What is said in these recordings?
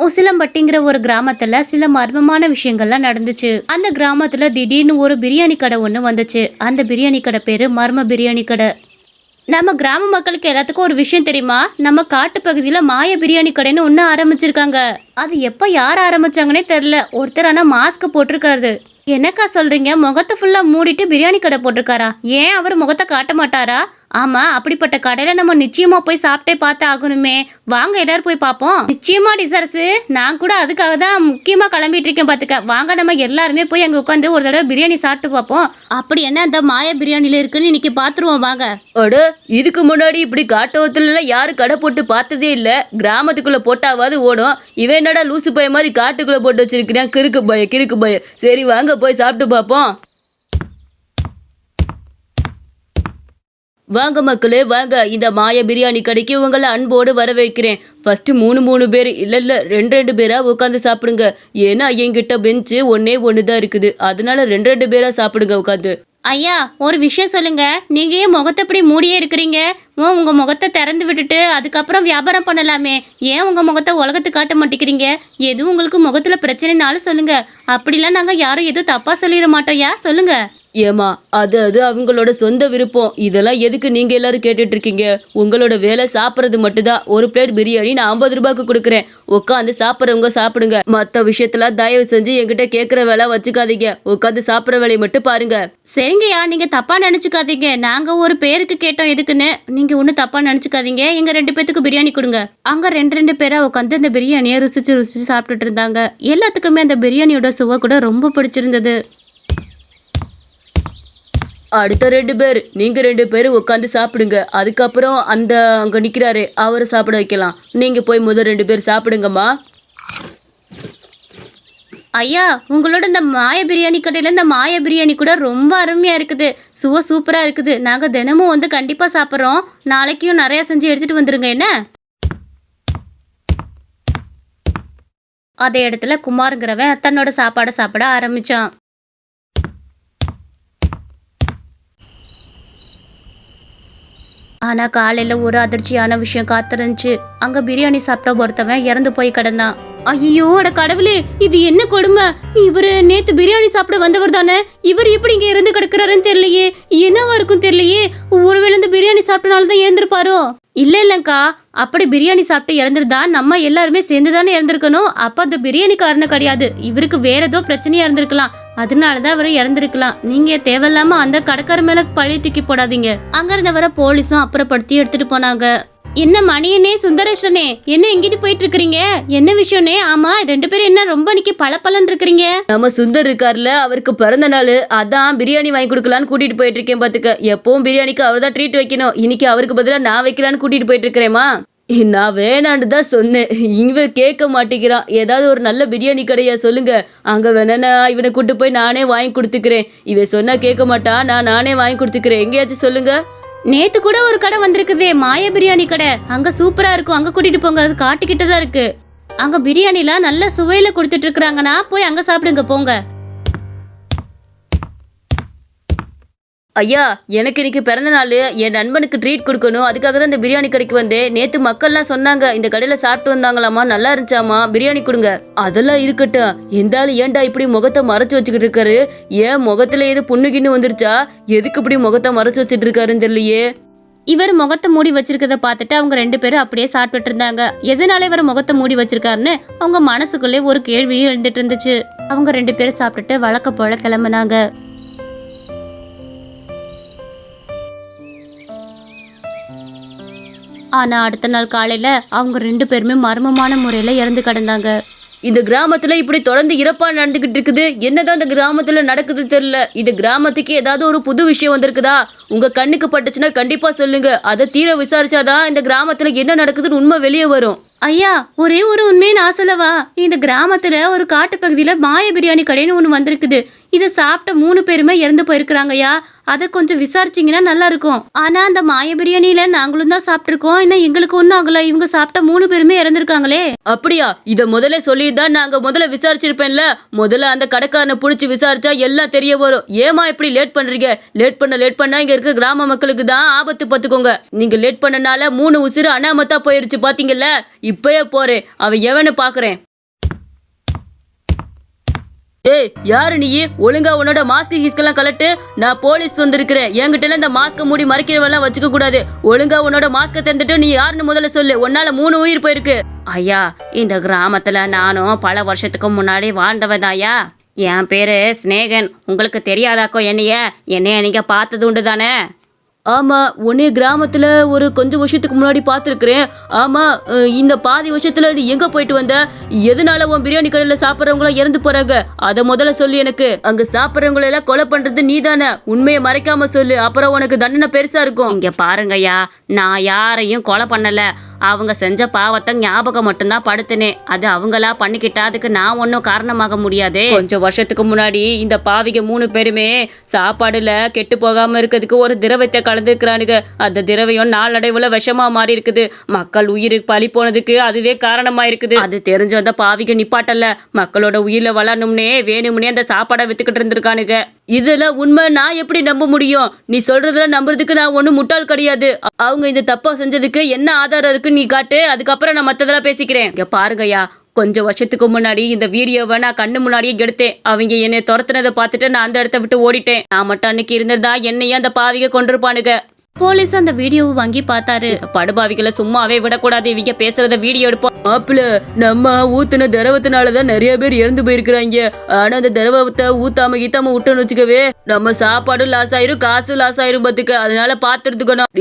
உசிலம்பட்டிங்கிற ஒரு கிராமத்துல சில மர்மமான விஷயங்கள்லாம் நடந்துச்சு. அந்த கிராமத்துல திடீர்னு ஒரு பிரியாணி கடை ஒண்ணு வந்துச்சு. அந்த பிரியாணி கடை பேரு மர்ம பிரியாணி கடை. நம்ம கிராம மக்களுக்கு எல்லாத்துக்கும் ஒரு விஷயம் தெரியுமா? நம்ம காட்டு பகுதியில மாய பிரியாணி கடைன்னு ஒண்ணு ஆரம்பிச்சிருக்காங்க. அது எப்ப யார் ஆரம்பிச்சாங்கன்னே தெரியல. ஒருத்தர் ஆனா மாஸ்க் போட்டிருக்காரு. என்னக்கா சொல்றீங்க? முகத்தை ஃபுல்லா மூடிட்டு பிரியாணி கடை போட்டிருக்காரா? ஏன் அவர் முகத்தை காட்ட மாட்டாரா? ஆமா, அப்படிப்பட்ட கடையில நம்ம நிச்சயமா போய் சாப்பிட்டே பார்த்து ஆகணுமே. வாங்க எல்லாரும் போய் பார்ப்போம். நிச்சயமா டிசரசு, நான் கூட அதுக்காக தான் முக்கியமா கிளம்பிட்டு இருக்கேன் பாத்துக்க. வாங்க நம்ம எல்லாருமே போய் அங்க உட்காந்து ஒரு தடவை பிரியாணி சாப்பிட்டு பார்ப்போம். அப்படி என்ன அந்த மாய பிரியாணில இருக்குன்னு இன்னைக்கு பாத்துருவோம் வாங்க. அட, இதுக்கு முன்னாடி இப்படி காட்டோத்துல யாரும் கடை போட்டு பார்த்ததே இல்ல. கிராமத்துக்குள்ள போட்டாவது ஓடும். இவன் என்னடா லூசு பய மாதிரி காட்டுக்குள்ள போட்டு வச்சிருக்கிறேன். கிறுக்கு பய. சரி வாங்க போய் சாப்பிட்டு பார்ப்போம். வாங்க மக்களே வாங்க, இந்த மாய பிரியாணி கடைக்கு உங்களை அன்போடு வர வைக்கிறேன். ஃபர்ஸ்ட் மூணு பேர் இல்ல ரெண்டு பேரா உட்காந்து சாப்பிடுங்க. ஏன்னா என்கிட்ட பெஞ்சு ஒண்ணு தான் இருக்குது. அதனால ரெண்டு பேரா சாப்பிடுங்க உட்காந்து. ஐயா, ஒரு விஷயம் சொல்லுங்க. நீங்க ஏன் முகத்தை இப்படி மூடியே இருக்கிறீங்க? உங்க முகத்தை திறந்து விட்டுட்டு அதுக்கப்புறம் வியாபாரம் பண்ணலாமே. ஏன் உங்க முகத்தை உலகத்துக்கு காட்ட மாட்டேங்கிறீங்க? எதுவும் உங்களுக்கு முகத்துல பிரச்சனைனாலும் சொல்லுங்க. அப்படிலாம் நாங்க யாரும் எதுவும் தப்பா சொல்லிட மாட்டோம். சொல்லுங்க. ஏமா, அது அவங்களோட சொந்த விருப்பம். இதெல்லாம் எதுக்கு நீங்க எல்லாரும் கேட்டுட்டு இருக்கீங்க? உங்களோட வேலை சாப்பிட்றது மட்டும்தான். ஒரு பிளேட் பிரியாணி நான் 50 ரூபாய்க்கு கொடுக்குறேன். உட்காந்து சாப்பிட்றவங்க சாப்பிடுங்க. மற்ற விஷயத்துல தயவு செஞ்சு என்கிட்ட கேட்குற வேலை வச்சுக்காதீங்க. உட்காந்து சாப்பிட்ற வேலையை மட்டும் பாருங்க. சரிங்கய்யா, நீங்க தப்பா நினைச்சுக்காதீங்க. நாங்க ஒரு பேருக்கு கேட்டோம் எதுக்குன்னு. நீங்க ஒன்றும் தப்பா நினைச்சுக்காதீங்க. எங்க 2 பேத்துக்கு பிரியாணி கொடுங்க. அங்க ரெண்டு பேரா உட்காந்து அந்த பிரியாணியை ருசிச்சு சாப்பிட்டுட்டு இருந்தாங்க. எல்லாத்துக்குமே அந்த பிரியாணியோட சுவை கூட ரொம்ப பிடிச்சிருந்தது. அடுத்த 2 பேர், நீங்க 2 பேரும் உட்காந்து சாப்பிடுங்க. அதுக்கப்புறம் அந்த அங்க நிக்கிறாரு அவரை சாப்பிட வைக்கலாம். நீங்க போய் முதல் 2 பேர் சாப்பிடுங்கம்மா. ஐயா, உங்களோட இந்த மாய பிரியாணி கடையில் இந்த மாய பிரியாணி கூட ரொம்ப அருமையாக இருக்குது. சுவை சூப்பராக இருக்குது. நாங்கள் தினமும் வந்து கண்டிப்பாக சாப்பிட்றோம். நாளைக்கும் நிறையா செஞ்சு எடுத்துகிட்டு வந்துடுங்க என்ன. அதே இடத்துல குமாருங்கிறவன் தன்னோட சாப்பாடை சாப்பிட ஆரம்பித்தான். ஆனால் காலையில் ஒரு அதிர்ச்சியான விஷயம் காத்திருந்துச்சு. அங்கே பிரியாணி சாப்பிட்ட ஒருத்தவன் இறந்து போய் கிடந்தான். ஐயோ அட கடவுளே, இது என்ன கொடுமை! இவரு நேத்து பிரியாணி சாப்பிட வந்தவர் தானே? இவர் எப்படி இங்க இறந்து கிடக்குறாருன்னு தெரியலையே. என்னவா இருக்கும் தெரியலையே. ஒருவேளை இந்த பிரியாணி சாப்பிட்டனாலதான் இறந்துருப்பாரோ? இல்லைக்கா, அப்படி பிரியாணி சாப்பிட்டு இறந்துருந்தா நம்ம எல்லாருமே சேர்ந்து தானே இறந்துருக்கணும். அப்ப அந்த பிரியாணி காரணம் கிடையாது. இவருக்கு வேற ஏதோ பிரச்சனையா இருந்திருக்கலாம். அதனாலதான் அவர் இறந்துருக்கலாம். நீங்க தேவையில்லாம அந்த கடைக்கார மேல பழைய தூக்கி போடாதீங்க. அங்க இருந்தவரை போலீஸும் அப்புறப்படுத்தி எடுத்துட்டு போனாங்க. என்ன மணியனே, சுந்தரேஷனே, என்ன எங்கிட்டு போயிட்டு இருக்கிறீங்க? என்ன விஷயம்னே? ஆமா, 2 பேரும் என்ன ரொம்ப இன்னைக்கு பலன்னு இருக்கிறீங்க? நம்ம சுந்தர் இருக்கார்ல, அவருக்கு பிறந்த நாள். அதான் பிரியாணி வாங்கி கொடுக்கலான்னு கூட்டிட்டு போயிட்டு இருக்கேன் பாத்துக்க. எப்பவும் பிரியாணிக்கு அவர் தான் ட்ரீட் வைக்கணும். இன்னைக்கு அவருக்கு பதிலா நான் வைக்கலான்னு கூட்டிட்டு போயிட்டு இருக்கிறேமா. நான் வேணான்னு தான் சொன்னேன். இவன் கேட்க மாட்டேங்கிறான். ஏதாவது ஒரு நல்ல பிரியாணி கடையா சொல்லுங்க. அங்க வேணா இவனை கூட்டு போய் நானே வாங்கி கொடுத்துக்கிறேன். இவன் சொன்னா கேட்க மாட்டான். நானே வாங்கி கொடுத்துக்கிறேன். எங்கேயாச்சும் சொல்லுங்க. நேத்து கூட ஒரு கடை வந்திருக்குதே, மாய பிரியாணி கடை. அங்க சூப்பரா இருக்கும். அங்க கூட்டிட்டு போங்க. அது காட்டுக்கிட்ட தான் இருக்கு. அங்க பிரியாணிலாம் நல்ல சுவையில கொடுத்துட்டு இருக்காங்கன்னா போய் அங்க சாப்பிடுங்க போங்க. ஐயா, எனக்கு இன்னைக்கு பிறந்த நாள். என் நண்பனுக்கு ட்ரீட் கொடுக்கணும். அதுக்காக தான் இந்த பிரியாணி கடைக்கு வந்தேன். நேத்து மக்கள்லாம் சொன்னாங்க இந்த கடையில சாப்பிட்டு வந்தாங்களாமா, நல்லா இருந்துச்சாமா, பிரியாணி கொடுங்க. அதெல்லாம் இருக்கட்டும். எந்தாலும் ஏன்டா இப்படி முகத்தை மறைச்சு வச்சுக்கிட்டு இருக்காரு? ஏன் முகத்துல ஏதோ புண்ணுகின்னு வந்துருச்சா? எதுக்கு இப்படி முகத்தை மறைச்சு வச்சுட்டு இருக்காருன்னு தெரியலையே. இவர் முகத்தை மூடி வச்சிருக்கத பார்த்துட்டு அவங்க 2 பேரும் அப்படியே சாப்பிட்டுட்டு இருந்தாங்க. எதனால இவர் முகத்தை மூடி வச்சிருக்காருன்னு அவங்க மனசுக்குள்ளே ஒரு கேள்வியும் எழுந்துட்டு இருந்துச்சு. அவங்க 2 பேரும் சாப்பிட்டுட்டு வழக்க போல கிளம்புனாங்க. ஆனா அடுத்த நாள் காலையில அவங்க 2 பேருமே மர்மமான முறையில இறந்து கிடந்தாங்க. இந்த கிராமத்துல இப்படி தொடர்ந்து இறப்பா நடந்துகிட்டு இருக்குது. என்னதான் இந்த கிராமத்துல நடக்குது தெரியல. இந்த கிராமத்துக்கு ஏதாவது ஒரு புது விஷயம் வந்திருக்குதா? உங்க கண்ணுக்கு பட்டுச்சுன்னா கண்டிப்பா சொல்லுங்க. அதை தீர விசாரிச்சாதான் இந்த கிராமத்துல என்ன நடக்குதுன்னு உண்மை வெளியே வரும். ஐயா, ஒரே ஒரு உண்மையை நான் சொல்லவா? இந்த கிராமத்துல ஒரு காட்டு பகுதியில மாய பிரியாணி கடைன்னு ஒண்ணு வந்திருக்குது. இதை சாப்பிட்ட 3 பேருமே இறந்து போயிருக்கிறாங்கய்யா. அதை கொஞ்சம் விசாரிச்சிங்கன்னா நல்லா இருக்கும். ஆனா அந்த மாய பிரியாணியில நாங்களும் தான் சாப்பிட்டுருக்கோம். இன்னும் எங்களுக்கு ஒன்றும் ஆகல. இவங்க சாப்பிட்ட 3 பேருமே இறந்துருக்காங்களே. அப்படியா? இதை முதல்ல சொல்லிதான் நாங்க முதல்ல விசாரிச்சிருப்பேன்ல. முதல்ல அந்த கடைக்காரனை பிடிச்சி விசாரிச்சா எல்லாம் தெரிய வரும். ஏமா இப்படி லேட் பண்றீங்க? லேட் பண்ணா இங்க இருக்க கிராம மக்களுக்கு தான் ஆபத்து. பார்த்துக்கோங்க. நீங்க லேட் பண்ணனால 3 உசுறு அனாமத்தா போயிருச்சு பாத்தீங்கல்ல. இப்பயே போறேன், அவன் எவனு பாக்குறேன். ஏய் யாரு நீ? ஒழுங்கா உன்னோட மாஸ்க் கீஸ்கெல்லாம் கலட்டு. நான் போலீஸ் வந்திருக்கிறேன். என்கிட்ட இந்த மாஸ்க மூடி மறைக்கிறவெல்லாம் வச்சுக்க கூடாது. ஒழுங்கா உன்னோட மாஸ்க தந்துட்டு நீ யாருன்னு முதல்ல சொல்லு. உன்னால 3 உயிர் போயிருக்கு. ஐயா, இந்த கிராமத்துல நானும் பல வருஷத்துக்கு முன்னாடி வாழ்ந்தவதாயா. என் பேரு ஸ்நேகன். உங்களுக்கு தெரியாதாக்கோ என்னைய நீங்க பார்த்தது உண்டு தானே? ஆமா, உன்னே கிராமத்துல ஒரு கொஞ்சம் வருஷத்துக்கு முன்னாடி பார்த்துருக்குறேன். ஆமா, இந்த பாதி வருஷத்துல நீ எங்க போயிட்டு வந்த? எதனால உன் பிரியாணி கடையில சாப்பிட்றவங்களாம் இறந்து போறாங்க? அதை முதல்ல சொல்லு எனக்கு. அங்க சாப்பிட்றவங்களை எல்லாம் கொலை பண்றது நீ தானே? உண்மையை மறைக்காம சொல்லு, அப்புறம் உனக்கு தண்டனை பெருசா இருக்கும். இங்க பாருங்கய்யா, நான் யாரையும் கொலை பண்ணல. அவங்க செஞ்ச பாவத்தை ஞாபகம் மட்டும்தான் படுத்தினேன். அது அவங்களா பண்ணிக்கிட்டா அதுக்கு நான் ஒன்றும் காரணமாக முடியாது. கொஞ்சம் வருஷத்துக்கு முன்னாடி இந்த பாவிக 3 பேருமே சாப்பாடுல கெட்டு போகாம இருக்கிறதுக்கு ஒரு திரவத்தை கலந்துக்கிறானுங்க. அந்த திரவியம் நாளடைவுல விஷமா மாறி இருக்குது. மக்கள் உயிருக்கு பலி போனதுக்கு அதுவே காரணமா இருக்குது. அது தெரிஞ்ச அந்த பாவிக நிப்பாட்டல்ல, மக்களோட உயிரில வளரணும்னே வேணும்னே அந்த சாப்பாடை வித்துக்கிட்டு இருந்திருக்கானுங்க. இதெல்லாம் உண்மை நான் எப்படி நம்ப முடியும்? நீ சொல்றதுல நம்புறதுக்கு நான் ஒன்றும் முட்டாள் கிடையாது. அவங்க இந்த தப்பா செஞ்சதுக்கு என்ன ஆதாரம் இருக்கு நீ காட்டு, அதுக்கப்புறம் நான் மற்றதெல்லாம் பேசிக்கிறேன். இங்க பாருங்கய்யா, கொஞ்சம் வருஷத்துக்கு முன்னாடி இந்த வீடியோவை நான் கண்ணு முன்னாடியே எடுத்தேன். அவங்க என்னை துரத்துனதை பார்த்துட்டு நான் அந்த இடத்த விட்டு ஓடிட்டேன். நான் மட்டும் அன்னைக்கு இருந்ததா என்னையே அந்த பாவிக கொண்டிருப்பானுங்க. போலீஸ் அந்த வீடியோவை வாங்கி பார்த்தாரு. படுபாவிகளை சும்மாவே விடக்கூடாது, இவங்க பேசுறத வீடியோ எடுப்போம். மாப்பிள்ள, நம்ம ஊத்துன திரவத்தினாலதான் நிறைய பேர் இறந்து போயிருக்கிறாங்க. ஆனா அந்த திரவத்தை ஊத்தாம விட்டோன்னு வச்சுக்கவே நம்ம சாப்பாடும் லாஸ் ஆயிரும், காசும் லாஸ் ஆயிரும் பாத்துக்க. அதனால பாத்துருக்கணும்.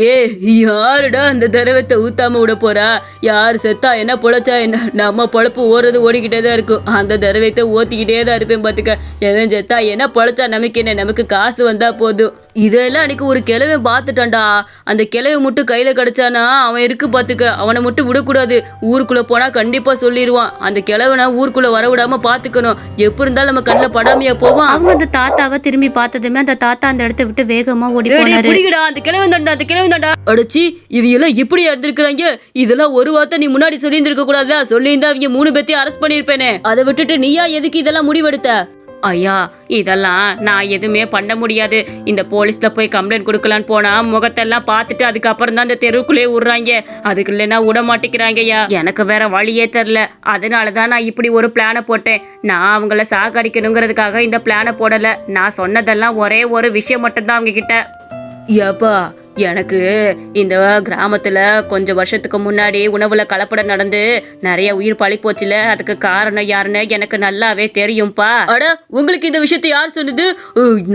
யாருடா அந்த திரவத்தை ஊத்தாம விட போறா? யாரு செத்தா என்ன, பொழைச்சா என்ன, நம்ம பொழப்பு ஓடிக்கிட்டே தான் இருக்கும். அந்த திரவத்தை ஊத்திக்கிட்டே தான் இருப்பேன் பாத்துக்க. எவன் செத்தா என்ன, பொழைச்சா நமக்கு என்ன, நமக்கு காசு வந்தா போதும். இதெல்லாம் அன்னைக்கு ஒரு கிழவை பார்த்துட்டான்டா. அந்த கிழவை மட்டும் கையில கிடைச்சானா அவன் இருக்கு பாத்துக்க. அவனை மட்டும் விடக்கூடாது. ஊருக்குள்ள போனா கண்டிப்பா சொல்லிடுவான். அந்த கிழவனை ஊருக்குள்ள வரவிடாம பாத்துக்கணும். எப்படி இருந்தாலும் நம்ம கண்ணில் படாமையா போவான். அவங்க அந்த தாத்தாவை திரும்பி பார்த்ததுமே அந்த தாத்தா அந்த இடத்த விட்டு வேகமா ஓடி போனாரு. அந்த கிழவன் தாண்டா அடிச்சு இவங்க இப்படி இருந்திருக்கிறாங்க. இதெல்லாம் ஒரு வார்த்தை நீ முன்னாடி சொல்லி இருந்திருக்க கூடாதா? சொல்லியிருந்தா அவங்க 3 பேத்தையும் அரெஸ்ட் பண்ணிருப்பேனே. அதை விட்டுட்டு நீயா எதுக்கு இதெல்லாம் முடிவெடுத்த? ஐயா, இதெல்லாம் நான் எதுவுமே பண்ண முடியாது. இந்த போலீஸ்ல போய் கம்ப்ளைண்ட் கொடுக்கலான்னு போனா முகத்தெல்லாம் பார்த்துட்டு அதுக்கப்புறம் தான் இந்த தெருவுக்குள்ளே விடுறாங்க. அதுக்கு இல்லைன்னா விட மாட்டேங்கிறாங்கய்யா. எனக்கு வேற வழியே தெரில. அதனாலதான் நான் இப்படி ஒரு பிளானை போட்டேன். நான் அவங்கள சாகடிக்கணுங்கிறதுக்காக இந்த பிளானை போடல. நான் சொன்னதெல்லாம் ஒரே ஒரு விஷயம் மட்டும்தான் அவங்க கிட்ட. ஏப்பா, எனக்கு இந்த கிராமத்துல கொஞ்சம் வருஷத்துக்கு முன்னாடி உணவுல கலப்படம் நடந்து நிறைய உயிர் பழி போச்சுல, அதுக்கு காரணம் யாருன்னு எனக்கு நல்லாவே தெரியும்பா. அட, உங்களுக்கு இந்த விஷயத்தை யார் சொன்னது?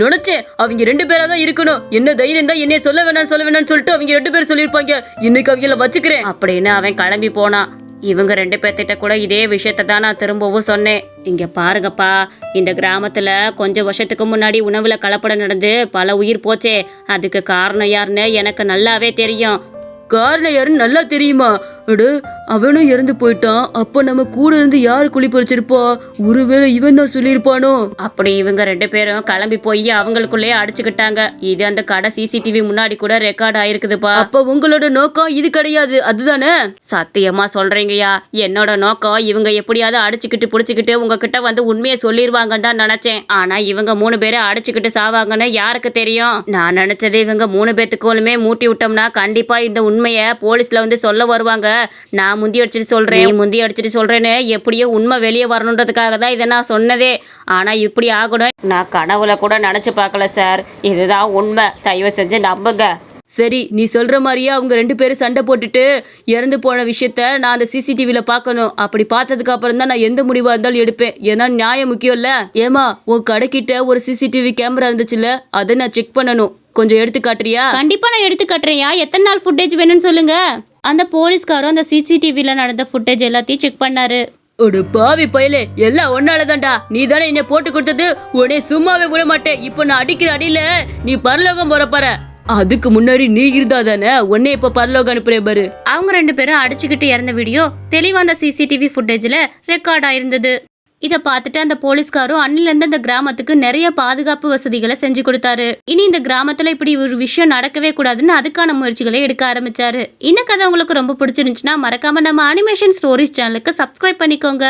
நினைச்சேன் அவங்க 2 பேரா தான் இருக்கணும். என்ன தைரியம் தான் என்னைய சொல்ல வேணாம்னு சொல்லிட்டு அவங்க 2 பேர் சொல்லியிருப்பாங்க. இன்னைக்கு அவங்கள வச்சுக்கிறேன் அப்படின்னு அவன் கிளம்பி போனான். இவங்க 2 பேர்த்திட்ட கூட இதே விஷயத்த தான் நான் திரும்பவும் சொன்னேன். இங்க பாருங்கப்பா, இந்த கிராமத்துல கொஞ்சம் வருஷத்துக்கு முன்னாடி உணவுல கலப்படம் நடந்து பல உயிர் போச்சே, அதுக்கு காரணம் யாருன்னு எனக்கு நல்லாவே தெரியும். காரணம் யாருன்னு நல்லா தெரியுமா? அடு, அவனும் இறந்து போயிட்டான். அப்ப நம்ம கூட இருந்து யாரு குழி பறிச்சிருப்பா? ஒருவேளை இவன் தான் சொல்லியிருப்பானோ? அப்படி இவங்க 2 பேரும் கிளம்பி போய் அவங்களுக்குள்ளே அடிச்சுக்கிட்டாங்க. இது அந்த கடை சிசிடிவி முன்னாடி கூட ரெக்கார்ட் ஆயிருக்குதுப்பா. அப்ப உங்களோட நோக்கம் இது கிடையாது, அதுதானே? சத்தியமா சொல்றீங்கய்யா, என்னோட நோக்கம் இவங்க எப்படியாவது அடிச்சுக்கிட்டு புடிச்சுக்கிட்டு உங்ககிட்ட வந்து உண்மையை சொல்லிருவாங்கன்னு தான் நினைச்சேன். ஆனா இவங்க 3 பேரை அடிச்சுக்கிட்டு சாவாங்கன்னு யாருக்கு தெரியும்? நான் நினைச்சது இவங்க 3 பேத்துக்குமே மூட்டி விட்டோம்னா கண்டிப்பா இந்த உண்மையை போலீஸ்ல வந்து சொல்ல வருவாங்க. நான் முந்தி அடிச்சுட்டு சொல்றேன்னு எப்படியோ உண்மை வெளியே வரணுன்றதுக்காக தான் இதை நான் சொன்னதே. ஆனா இப்படி ஆகணும் நான் கனவுல கூட நினைச்சு பார்க்கல சார். இதுதான் உண்மை, தயவு செஞ்சு நம்புங்க. சரி, நீ சொல்ற மாதிரியே அவங்க 2 பேரும் சண்டை போட்டுட்டு இறந்து போன விஷயத்த நான் அந்த சிசிடிவில பார்க்கணும். அப்படி பார்த்ததுக்கு அப்புறம் தான் நான் எந்த முடிவா இருந்தாலும் எடுப்பேன். ஏன்னா நியாயம் முக்கியம் இல்ல. ஏமா, உன் கடைக்கிட்ட ஒரு சிசிடிவி கேமரா இருந்துச்சுல்ல, அதை நான் செக் பண்ணணும். கொஞ்சம் எடுத்து காட்டுறியா? கண்டிப்பா நான் எடுத்து காட்டுறேயா. எத்தனை நாள் ஃபுட்டேஜ் வேணும்னு சொல்லுங்க. அந்த போலீஸ்காரும் அந்த சிசிடிவில நடந்த ஃபுட்டேஜ் எல்லாத்தையும் செக் பண்ணாரு. ஒரு பாவி பயலே, எல்லாம் ஒன்னாலதான்டா. நீ தானே என்ன போட்டு கொடுத்தது. உடனே சும்மாவே விட மாட்டேன். இப்போ நான் அடிக்கிற அடியில நீ பரலோகம் போற. அதுக்கு முன்னாடி நீ இருந்தா தானே உன்னை இப்ப பரலோகம் அனுப்புறேன் பாரு. அவங்க 2 பேரும் அடிச்சுக்கிட்டு இறந்த வீடியோ தெளிவா அந்த சிசிடிவி ஃபுட்டேஜ்ல ரெக்கார்ட் ஆயிருந்தது. இதை பார்த்துட்டு அந்த போலீஸ்காரும் அன்னிலிருந்து அந்த கிராமத்துக்கு நிறைய பாதுகாப்பு வசதிகளை செஞ்சு கொடுத்தாரு. இனி இந்த கிராமத்துல இப்படி ஒரு விஷயம் நடக்கவே கூடாதுன்னு அதுக்கான முயற்சிகளை எடுக்க ஆரம்பிச்சாரு. இந்த கதை உங்களுக்கு ரொம்ப பிடிச்சிருந்துச்சுன்னா மறக்காம நம்ம அனிமேஷன் ஸ்டோரிஸ் சேனலுக்கு சப்ஸ்கிரைப் பண்ணிக்கோங்க.